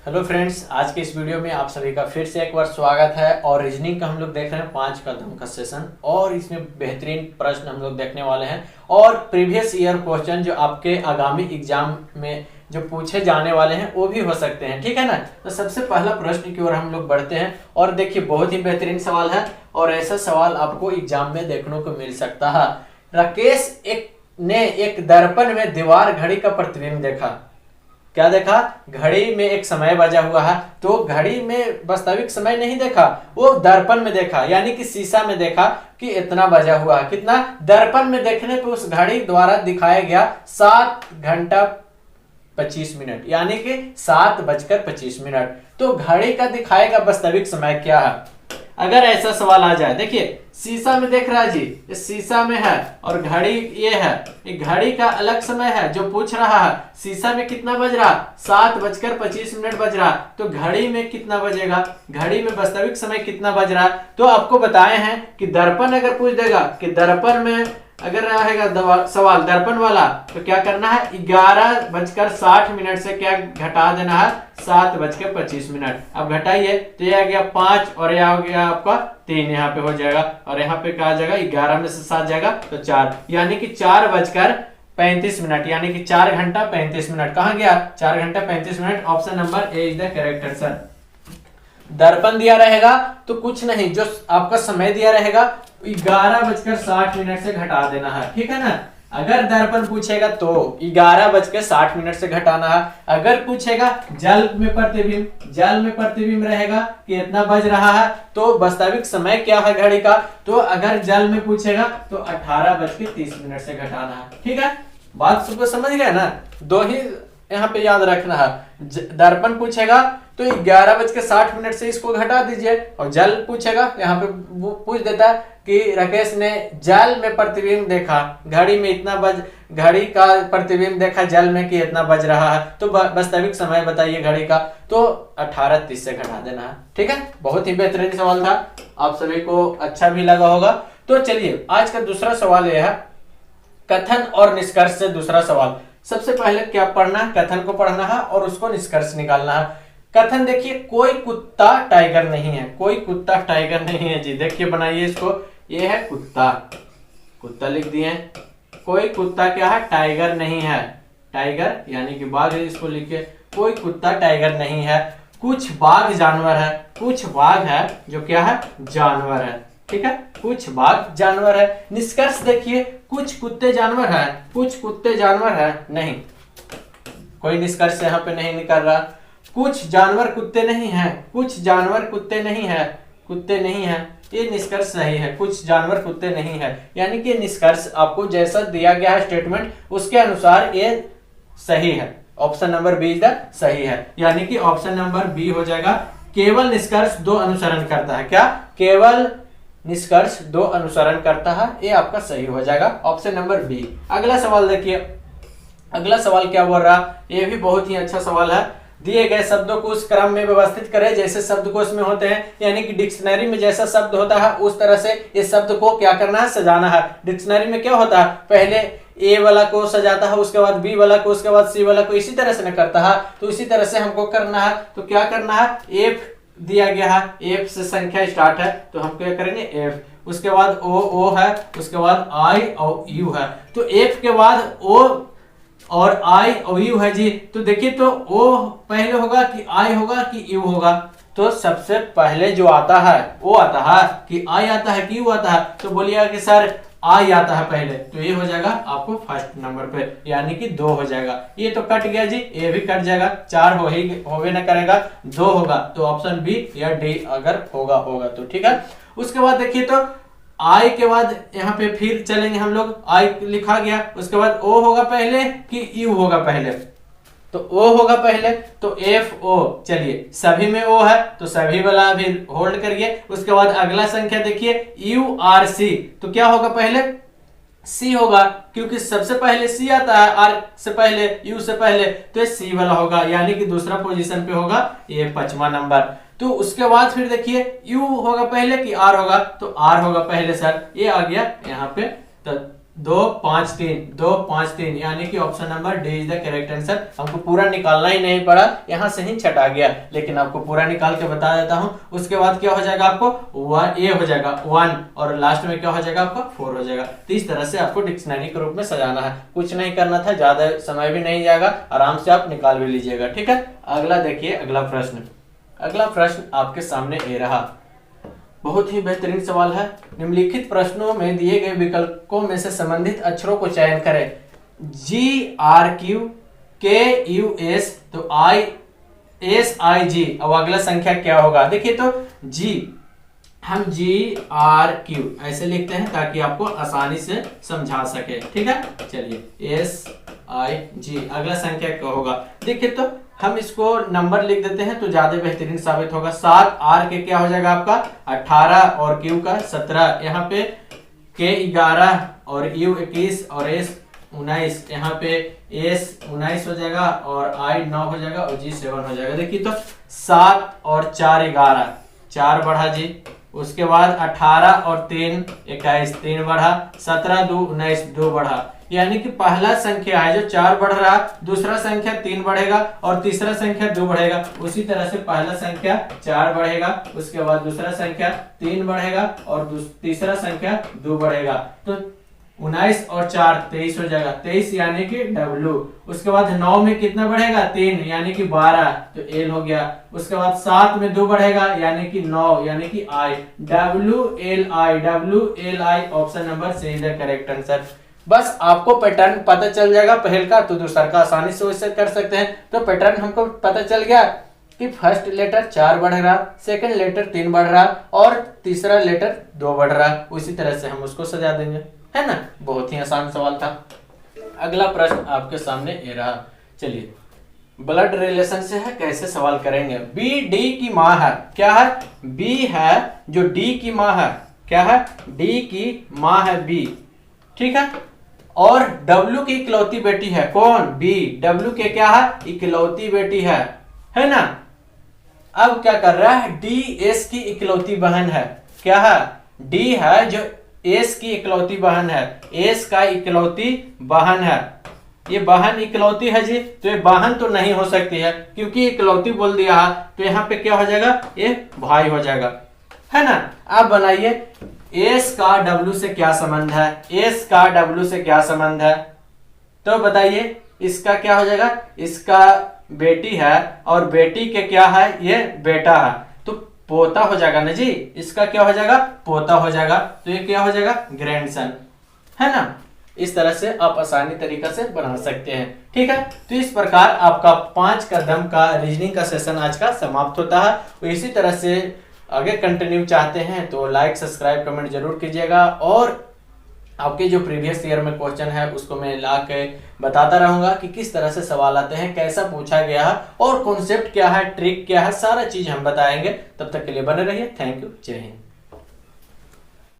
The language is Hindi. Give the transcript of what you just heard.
हेलो फ्रेंड्स, आज के इस वीडियो में आप सभी का फिर से एक बार स्वागत है। और रीजनिंग का हम लोग देख रहे हैं 5 कदम का सेशन और इसमें बेहतरीन प्रश्न हम लोग देखने वाले हैं और प्रीवियस ईयर क्वेश्चन जो आपके आगामी एग्जाम में जो पूछे जाने वाले हैं वो भी हो सकते हैं, ठीक है ना। तो सबसे पहला प्रश्न की ओर हम लोग बढ़ते हैं और देखिए बहुत ही बेहतरीन सवाल है और ऐसा सवाल आपको एग्जाम में देखने को मिल सकता है। राकेश ने एक दर्पण में दीवार घड़ी का प्रतिबिंब देखा। क्या देखा? घड़ी में एक समय बजा हुआ है, तो घड़ी में वास्तविक समय नहीं देखा, वो दर्पण में देखा, यानी कि शीशा में देखा कि इतना बजा हुआ है। कितना? दर्पण में देखने पे उस घड़ी द्वारा दिखाया गया 7 घंटा 25 मिनट, यानी कि 7:25। तो घड़ी का दिखाएगा वास्तविक समय क्या है। अगर ऐसा सवाल आ जाए, देखिए शीशा में देख रहा है जी, इस शीशा में है और घड़ी ये है, ये घड़ी का अलग समय है जो पूछ रहा है। शीशा में कितना बज रहा? 7:25 बज रहा। तो घड़ी में कितना बजेगा? घड़ी में वास्तविक समय कितना बज रहा? तो आपको बताए हैं कि दर्पण अगर पूछ देगा कि दर्पण में अगर रहेगा सवाल दर्पन वाला, तो क्या करना है? 11:60 से क्या घटा देना है? 7:25। अब घटाइए तो ये आ गया 5 और ये आ गया आपका 3, यहाँ पे हो जाएगा और यहाँ पे क्या आ जाएगा? 11 में से 7 जाएगा तो 4, यानी कि 4:35, यानी कि 4 घंटा 35 मिनट। कहाँ गया? 4 घंटा 35 minute. Option number A is the correct answer. दर्पण दिया रहेगा तो कुछ नहीं, जो आपका समय दिया रहेगा 11:60 से घटा देना है, ठीक है ना। अगर दर्पण पूछेगा तो 11:60 से घटाना है। अगर पूछेगा जल में प्रतिबिंब रहेगा कि इतना बज रहा है, तो वास्तविक समय क्या है घड़ी का। तो अगर जल में पूछेगा तो 18:30 से घटाना है, ठीक है। बात सबको समझ गया ना। दो ही यहाँ पे याद रखना है। दर्पण पूछेगा तो 11:60 से इसको घटा दीजिए और जल पूछेगा, यहाँ पे वो पूछ देता है कि राकेश ने जल में प्रतिबिंब देखा, घड़ी का प्रतिबिंब देखा जल में कि इतना बज रहा है, तो वास्तविक समय बताइए घड़ी का। तो 18:30 से घटा देना है, ठीक है। बहुत ही बेहतरीन सवाल था, आप सभी को अच्छा भी लगा होगा। तो चलिए आज का दूसरा सवाल यह है, कथन और निष्कर्ष से दूसरा सवाल। सबसे पहले क्या पढ़ना है? कथन को पढ़ना है और उसको निष्कर्ष निकालना है। कथन देखिए, कोई कुत्ता टाइगर नहीं है, कोई कुत्ता टाइगर नहीं है जी। देखिए बनाइए इसको, ये है कुत्ता लिख दिए। कोई कुत्ता क्या है? टाइगर नहीं है। टाइगर यानी कि बाघ, इसको लिखिए। कोई कुत्ता टाइगर नहीं है। कुछ बाघ जानवर है, कुछ बाघ है जो क्या है? जानवर है, ठीक है। कुछ बाघ जानवर है। निष्कर्ष देखिए, कुछ कुत्ते जानवर है, कुछ कुत्ते जानवर है नहीं, कोई निष्कर्ष यहाँ पे नहीं निकल रहा। कुछ जानवर कुत्ते नहीं है, कुछ जानवर कुत्ते नहीं है, ये निष्कर्ष सही है। कुछ जानवर कुत्ते नहीं है, यानी कि निष्कर्ष आपको जैसा दिया गया है स्टेटमेंट उसके अनुसार ये सही है। Option number B is the सही है, यानी कि ऑप्शन नंबर बी हो जाएगा। केवल निष्कर्ष 2 अनुसरण करता है। क्या? केवल निष्कर्ष 2 अनुसरण करता है, ये आपका सही हो जाएगा, ऑप्शन नंबर बी। अगला सवाल देखिए, अगला सवाल क्या बोल रहा? ये भी बहुत ही अच्छा सवाल है। दिए गए शब्दों को उस क्रम में व्यवस्थित करें जैसे शब्दकोश में होते हैं, यानी कि डिक्शनरी में जैसा शब्द होता है उस तरह से इस शब्द को क्या करना है? सजाना है। डिक्शनरी में क्या होता है? पहले ए वाला को सजाता है, उसके बाद बी वाला को, उसके बाद सी वाला को, इसी तरह से न करता है। तो इसी तरह से हमको करना है। तो क्या करना है? एफ दिया गया है, एफ से संख्या स्टार्ट है, तो हम क्या करेंगे? एफ, उसके बाद ओ है, उसके बाद आई और यू है। तो एफ के बाद ओ और आई और यू है जी। तो देखिए, तो ओ पहले होगा कि आई होगा कि यू होगा? तो सबसे पहले जो आता है वो आता है कि आई आता है कि यू आता है? तो बोलिएगा कि सर आई आता है पहले, तो ये हो जाएगा आपको फर्स्ट नंबर पे, यानी कि 2 हो जाएगा। ये तो कट गया जी, ये भी कट जाएगा, 4 होवे न करेगा, 2 होगा। तो ऑप्शन बी या डी अगर होगा तो ठीक है। उसके बाद देखिए, तो आई के बाद यहाँ पे फिर चलेंगे हम लोग। आई लिखा गया, उसके बाद ओ होगा पहले कि यू होगा पहले? तो ओ होगा पहले, तो एफ ओ। चलिए सभी में ओ है तो सभी वाला भी होल्ड करिए। उसके बाद अगला संख्या देखिए, यू आर सी, तो क्या होगा पहले? सी होगा, क्योंकि सबसे पहले सी आता है, आर से पहले, यू से पहले, तो ये सी वाला होगा, यानी कि दूसरा पोजीशन पे होगा, ये 5वां नंबर। तो उसके बाद फिर देखिए, यू होगा पहले कि आर होगा? तो आर होगा पहले सर, ये आ गया यहाँ पे। तो 253 यानी कि option number D is the correct answer. हमको पूरा निकालना ही नहीं पड़ा, यहाँ से ही छटा गया, लेकिन आपको पूरा निकाल के बता देता हूँ। उसके बाद क्या हो जाएगा, आपको ए हो जाएगा 1 और लास्ट में क्या हो जाएगा, आपका 4 हो जाएगा। तो इस तरह से आपको डिक्शनरी के रूप में सजाना है, कुछ नहीं करना था, ज्यादा समय भी नहीं जाएगा, आराम से आप निकाल भी लीजिएगा। ठीक है, अगला देखिए, अगला प्रश्न आपके सामने ए रहा। बहुत ही बेहतरीन सवाल है। निम्नलिखित प्रश्नों में दिए गए विकल्पों में से संबंधित अक्षरों को चयन करें। GRQ KUS तो ISIG। अब अगला संख्या क्या होगा, देखिए तो G, हम GRQ ऐसे लिखते हैं ताकि आपको आसानी से समझा सके। ठीक है, चलिए SIG। अगला संख्या क्या होगा, देखिए तो हम इसको नंबर लिख देते हैं तो ज्यादा बेहतरीन साबित होगा। 7 R के क्या हो जाएगा आपका 18 और Q का 17, यहाँ पे K 11 और U 21 और S 19, यहाँ पे S 19 हो जाएगा और I 9 हो जाएगा और G 7 हो जाएगा। देखिए तो 7 और 4 11, 4 बढ़ा जी, उसके बाद 18 और 3 21, 3 बढ़ा, 17 2 19, 2 बढ़ा, यानी कि पहला संख्या है जो 4 बढ़ रहा, दूसरा संख्या 3 बढ़ेगा और तीसरा संख्या 2 बढ़ेगा। उसी तरह से पहला संख्या 4 बढ़ेगा, उसके बाद दूसरा संख्या 3 बढ़ेगा और तीसरा संख्या 2 बढ़ेगा। तो 19 और 4 23 हो जाएगा, 23 यानी कि W। उसके बाद 9 में कितना बढ़ेगा 3 यानी कि 12, तो L हो गया। उसके बाद 7 में 2 बढ़ेगा यानी कि 9 यानी कि I, WLI option number C is the correct answer. बस आपको पैटर्न पता चल जाएगा पहल का, तो दूसरा का आसानी से वैसे कर सकते हैं। तो पैटर्न हमको पता चल गया कि फर्स्ट लेटर 4 बढ़ रहा, सेकंड लेटर 3 बढ़ रहा और तीसरा लेटर 2 बढ़ रहा। उसी तरह से हम उसको सजा देंगे, है ना। बहुत ही आसान सवाल था। अगला प्रश्न आपके सामने ये रहा। चलिए, ब्लड रिलेशन से है, कैसे सवाल करेंगे। बी डी की माँ है, क्या है, बी है जो डी की माँ है, क्या है, डी की माँ है बी, ठीक है। और W की इकलौती बेटी है, कौन, बी। W के क्या है, इकलौती बेटी है ना। अब क्या कर रहा है, D S की इकलौती बहन है, क्या है, D है जो S की इकलौती बहन है, S का इकलौती बहन है। ये बहन इकलौती है जी, तो ये बहन तो नहीं हो सकती है क्योंकि इकलौती बोल दिया है, तो यहाँ पे क्या हो जाएगा, ये भाई हो जाएगा, है ना। आप बनाइए, S का W से क्या संबंध है, S का W से क्या संबंध है, तो बताइए। इसका क्या हो जाएगा, इसका बेटी है और बेटी के क्या है, ये बेटा है, तो पोता हो जाएगा ना जी। इसका क्या हो जाएगा, पोता हो जाएगा, तो ये क्या हो जाएगा, ग्रैंडसन, है ना। इस तरह से आप आसानी तरीका से बना सकते हैं। ठीक है, तो इस प्रकार आपका 5 कदम का रीजनिंग का सेशन आज का समाप्त होता है। तो इसी तरह से आगे कंटिन्यू चाहते हैं तो लाइक सब्सक्राइब कमेंट जरूर कीजिएगा, और आपके जो प्रीवियस ईयर में क्वेश्चन है उसको मैं ला के बताता रहूंगा कि किस तरह से सवाल आते हैं, कैसा पूछा गया है और कॉन्सेप्ट क्या है, ट्रिक क्या है, सारा चीज हम बताएंगे। तब तक के लिए बने रहिए। थैंक यू, जय हिंद।